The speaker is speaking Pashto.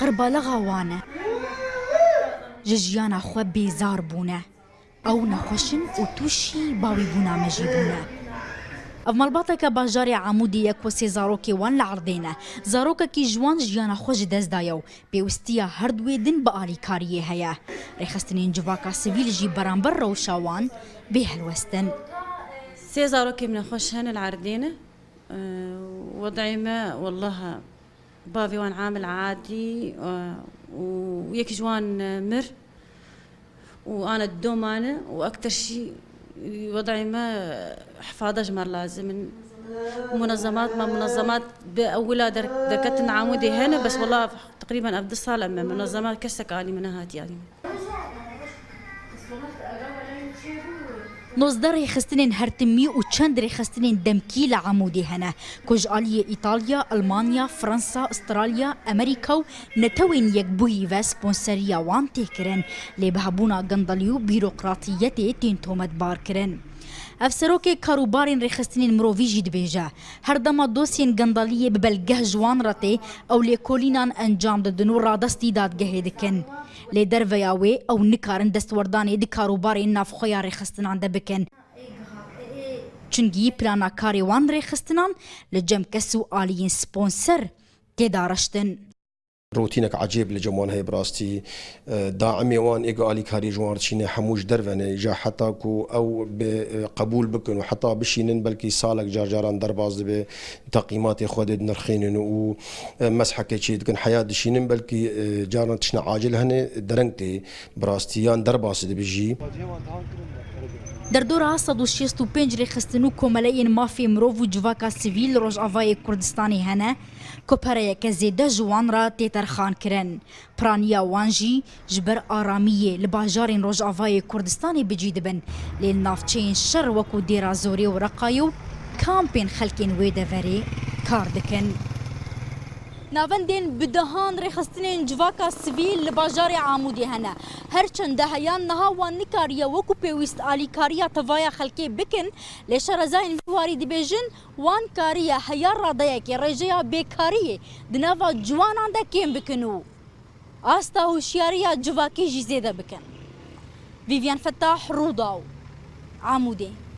قربالغا وانه جژیانا خو بیزار بونه او نخوشن و توشی باوی بونا مجیبونه اف مالباتك باجاري عمودي يكو سي زاروكي وان لعرضينه زاروكا كي جوان جيانا خوش دز دايو بيوستيا هردوي دن بآلي كاريه هيا ريخستنين جواكا سيفيل جي برانبر روشاوان بهالوستن سي زاروكي من خوش هن العرضينه وضعي ما والله بافي وان عامل عادي ويك جوان مر وانا الدومانه واكثر شيء وضعي ما حفاظة جمر لازم منظمات ما منظمات بأولها دركتنا عمودي هنا بس والله تقريبا أبدي صالة من منظمات كسك عالي منها يعني نوزدر ريخستنين هرتمي و چند ريخستنين دمكي لعمودي هنا كوج آلية إيطاليا ألمانيا فرنسا استراليا أمريكا و نتوين يكبوهي و سبونسريا وان تهكرن لبهبونا قندليو بيروقراطيتي تين تومت باركرن افسروكي كاروبارين ريخستنين مروفيجي دبيجا هردما دوسين قندلية ببلقه جوان رتي او ليكولينان انجام ددنو رادستي داد جهدكن لي درفياوي او نكارن دستورداني دي كاروبارين نافخويا ريخستن عند بكن چنگي پلانا كاري وان ريخستنان لجم كسو آليين سبونسر تدارشتن روتينك عجيب لجموان هي براستي داعمي وان إيجا آلي كاري جوار تشيني حموش درفني جا حتى كو أو بقبول بكن وحتى بشينن بلكي سالك جارجاران درباز به تقييمات خودد نرخينن ومسحة كيشي كن حياة دشينن بلكي جاران تشنا عاجل هني درنكتي براستيان درباز بيجي در دورا 165 ريخستنو كومالين مافي مروف و جواكا سيفيل روج آفای كردستاني هنه كوپره که زیده جوان را تیترخان کرن پرانیا وانجی جبر آرامیه لباجارین روج آفای کردستانی بجید بن لیل نافچین شر وکو دیرا زوری و رقایو کامپین خلکین ویده وری کار دکن ناوندین بدهان رخصتنین جواکا سیویل لباجار عمودی هنه هرچند هیان نها و نکاریا وکو پیوست آلی کاریا توایا خلکی بکن لشر زاین واری دی بیجن وان کاریا هیار رادایا که رجیا بیکاریه دنوا جوانان دا کم بکنو آستا هوشیاریا جواکی جیزیده بکن ویویان فتاح روداو عمودی